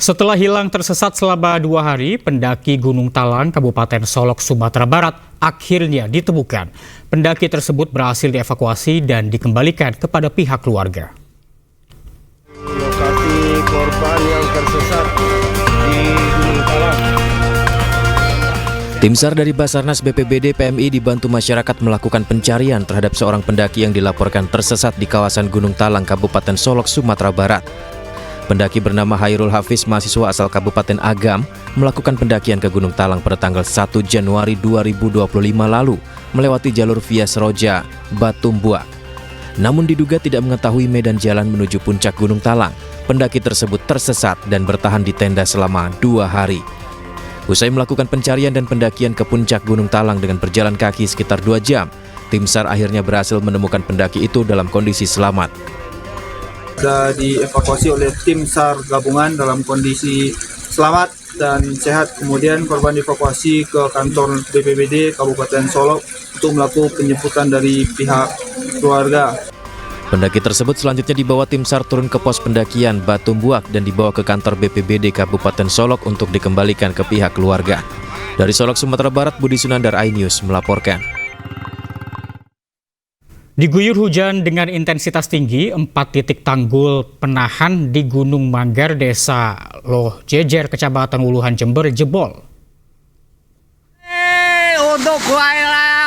Setelah hilang tersesat selama 2 hari, pendaki Gunung Talang, Kabupaten Solok, Sumatera Barat akhirnya ditemukan. Pendaki tersebut berhasil dievakuasi dan dikembalikan kepada pihak keluarga. Lokasi korban yang tersesat di Gunung Talang. Tim SAR dari Basarnas BPBD PMI dibantu masyarakat melakukan pencarian terhadap seorang pendaki yang dilaporkan tersesat di kawasan Gunung Talang, Kabupaten Solok, Sumatera Barat. Pendaki bernama Hairul Hafiz, mahasiswa asal Kabupaten Agam, melakukan pendakian ke Gunung Talang pada tanggal 1 Januari 2025 lalu, melewati jalur via Seroja, Batumbuak. Namun diduga tidak mengetahui medan jalan menuju puncak Gunung Talang, pendaki tersebut tersesat dan bertahan di tenda selama 2 hari. Usai melakukan pencarian dan pendakian ke puncak Gunung Talang dengan berjalan kaki sekitar 2 jam, tim SAR akhirnya berhasil menemukan pendaki itu dalam kondisi selamat. Sudah dievakuasi oleh tim SAR gabungan dalam kondisi selamat dan sehat. Kemudian korban dievakuasi ke kantor BPBD Kabupaten Solok untuk melakukan penjemputan dari pihak keluarga. Pendaki tersebut selanjutnya dibawa tim SAR turun ke pos pendakian Batumbuak dan dibawa ke kantor BPBD Kabupaten Solok untuk dikembalikan ke pihak keluarga. Dari Solok, Sumatera Barat, Budi Sunandar, iNews melaporkan. Diguyur hujan dengan intensitas tinggi, 4 titik tanggul penahan di Gunung Manggar, Desa Loh Jejer, Kecamatan Wuluhan, Jember jebol. Untuk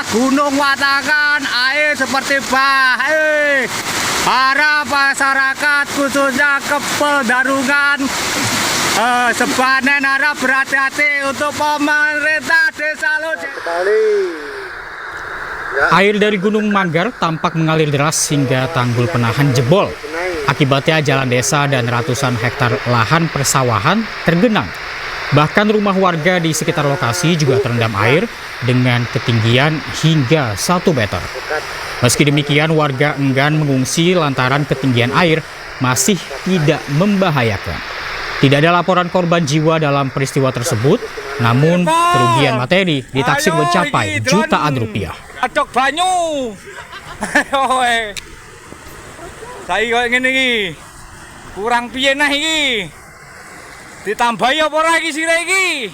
Gunung Watakan, air seperti para masyarakat khususnya Kepedarungan Sebanen harap berhati-hati untuk pemerintah Desa Loh Jejer. Air dari Gunung Manggar tampak mengalir deras hingga tanggul penahan jebol. Akibatnya jalan desa dan ratusan hektar lahan persawahan tergenang. Bahkan rumah warga di sekitar lokasi juga terendam air dengan ketinggian hingga 1 meter. Meski demikian, warga enggan mengungsi lantaran ketinggian air masih tidak membahayakan. Tidak ada laporan korban jiwa dalam peristiwa tersebut, namun kerugian materi ditaksir mencapai jutaan rupiah. Adok banyu. Saya kok ngene iki. Kurang piye nah iki? Ditambahi apa ora iki sire iki?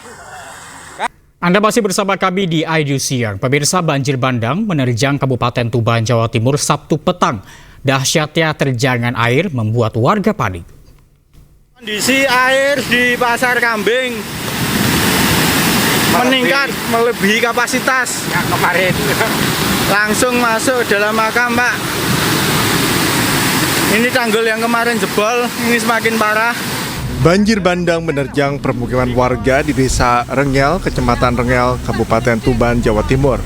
Anda masih bersama kami di iNews Siang. Pemirsa, banjir bandang menerjang Kabupaten Tuban, Jawa Timur Sabtu petang. Dahsyatnya terjangan air membuat warga panik. Kondisi air di Pasar Kambing meningkat melebihi kapasitas Ya kemarin. langsung masuk dalam makam, Pak. Ini tanggul yang kemarin jebol, ini semakin parah. Banjir bandang menerjang permukiman warga di Desa Rengel, Kecamatan Rengel, Kabupaten Tuban, Jawa Timur.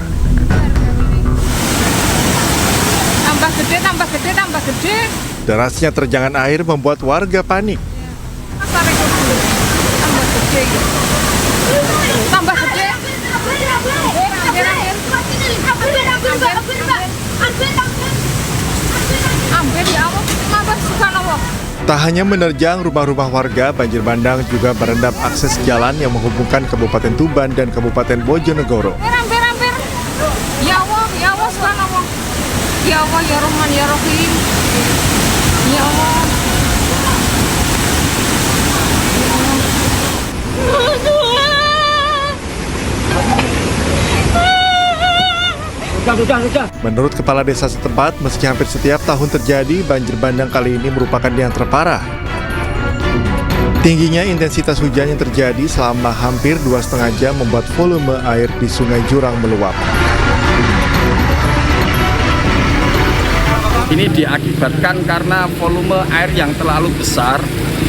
Tambah gede, tambah gede, tambah gede. Derasnya terjangan air membuat warga panik. Tambah gede. Tambah gede. Hampir ya Allah, tambah subhanallah. Tak hanya menerjang rumah-rumah warga, banjir bandang juga merendam akses jalan yang menghubungkan Kabupaten Tuban dan Kabupaten Bojonegoro. Hampir. Ya Allah subhanallah. Ya Allah, ya Rahman, ya Rahim. Ya Allah. Menurut kepala desa setempat, meski hampir setiap tahun terjadi, banjir bandang kali ini merupakan yang terparah. Tingginya intensitas hujan yang terjadi selama hampir 2,5 jam membuat volume air di Sungai Jurang meluap. Ini diakibatkan karena volume air yang terlalu besar.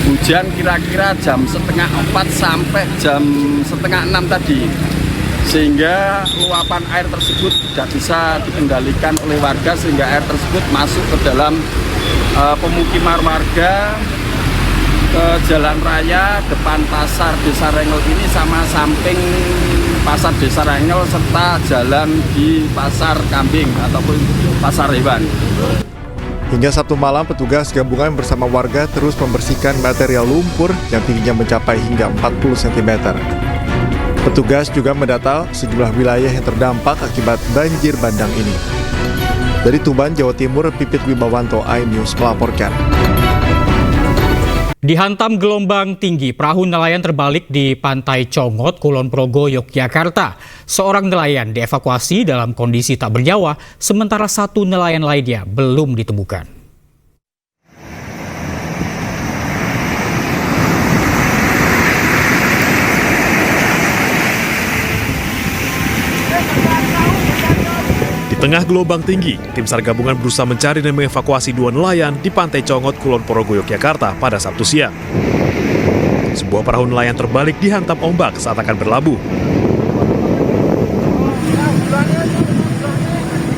Hujan kira-kira jam 3:30 sampai jam 5:30 tadi. Sehingga luapan air tersebut tidak bisa dikendalikan oleh warga, sehingga air tersebut masuk ke dalam pemukiman warga, ke jalan raya depan pasar Desa Rengel ini sama samping pasar Desa Rengel serta jalan di Pasar Kambing ataupun pasar hewan. Hingga Sabtu malam, petugas gabungan bersama warga terus membersihkan material lumpur yang tingginya mencapai hingga 40 cm. Petugas juga mendata sejumlah wilayah yang terdampak akibat banjir bandang ini. Dari Tuban, Jawa Timur, Pipit Wibawanto, iNews melaporkan. Dihantam gelombang tinggi, perahu nelayan terbalik di Pantai Congot, Kulon Progo, Yogyakarta. Seorang nelayan dievakuasi dalam kondisi tak bernyawa, sementara satu nelayan lainnya belum ditemukan. Di tengah gelombang tinggi, tim SAR gabungan berusaha mencari dan mengevakuasi dua nelayan di Pantai Congot, Kulon Progo, Yogyakarta pada Sabtu siang. Sebuah perahu nelayan terbalik dihantam ombak saat akan berlabuh.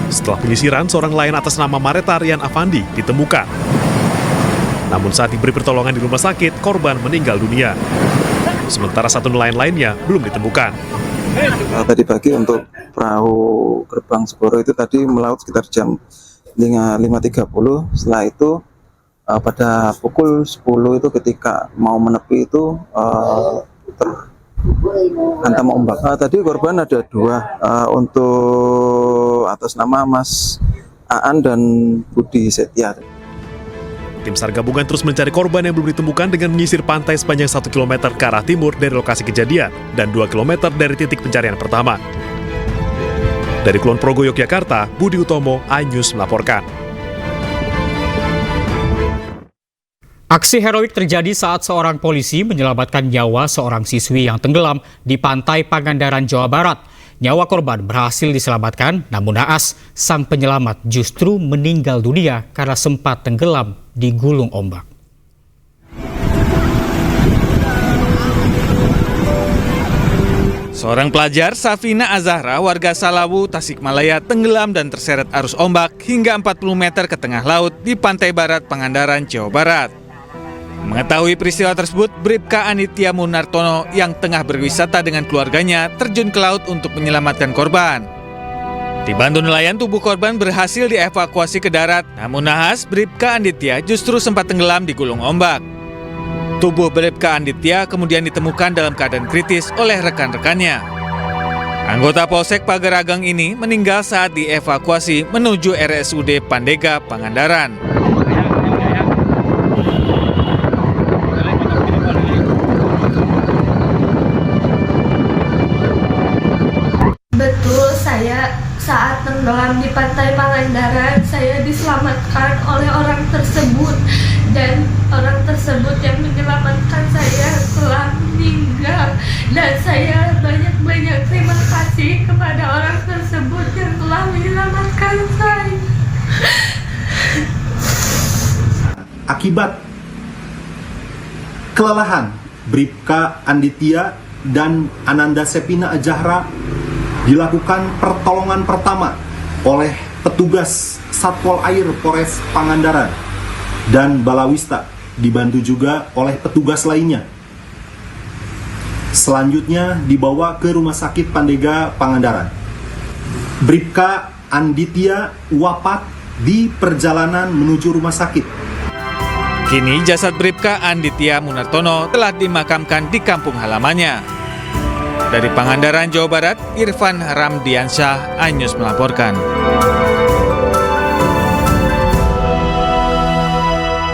Setelah penyisiran, seorang nelayan atas nama Maretarian Afandi ditemukan. Namun saat diberi pertolongan di rumah sakit, korban meninggal dunia. Sementara satu nelayan lainnya belum ditemukan. Tadi pagi untuk perahu gerbang Segoro itu tadi melaut sekitar jam 5.30. Setelah itu pada pukul 10 itu ketika mau menepi itu terhantam ombak. Tadi korban ada dua, untuk atas nama Mas Aan dan Budi Setia. Tim SAR gabungan terus mencari korban yang belum ditemukan dengan menyisir pantai sepanjang 1 km ke arah timur dari lokasi kejadian dan 2 km dari titik pencarian pertama. Dari Kulon Progo, Yogyakarta, Budi Utomo, iNews melaporkan. Aksi heroik terjadi saat seorang polisi menyelamatkan nyawa seorang siswi yang tenggelam di Pantai Pangandaran, Jawa Barat. Nyawa korban berhasil diselamatkan, namun naas sang penyelamat justru meninggal dunia karena sempat tenggelam di gulung ombak. Seorang pelajar, Safina Azahra, warga Salawu, Tasikmalaya, tenggelam dan terseret arus ombak hingga 40 meter ke tengah laut di Pantai Barat, Pangandaran, Jawa Barat. Mengetahui peristiwa tersebut, Bribka Anditya Munartono yang tengah berwisata dengan keluarganya terjun ke laut untuk menyelamatkan korban. Dibantu nelayan, tubuh korban berhasil dievakuasi ke darat, namun nahas Bribka Anditya justru sempat tenggelam di gulung ombak. Tubuh Bribka Anditya kemudian ditemukan dalam keadaan kritis oleh rekan-rekannya. Anggota Polsek Pagaragang ini meninggal saat dievakuasi menuju RSUD Pandega, Pangandaran. Betul, saya saat tenggelam di Pantai Pangandaran, saya diselamatkan oleh orang tersebut, dan orang tersebut yang menyelamatkan saya telah meninggal, dan saya banyak-banyak terima kasih kepada orang tersebut yang telah menyelamatkan saya. Akibat kelelahan, Bribka Anditya dan Ananda Sepina Azahra dilakukan pertolongan pertama oleh petugas Satpol Air Polres Pangandaran dan Balawista, dibantu juga oleh petugas lainnya. Selanjutnya dibawa ke Rumah Sakit Pandega, Pangandaran. Bribka Anditya wafat di perjalanan menuju rumah sakit. Kini jasad Bribka Anditya Munartono telah dimakamkan di kampung halamannya. Dari Pangandaran, Jawa Barat, Irfan Ramdiansyah, iNews melaporkan.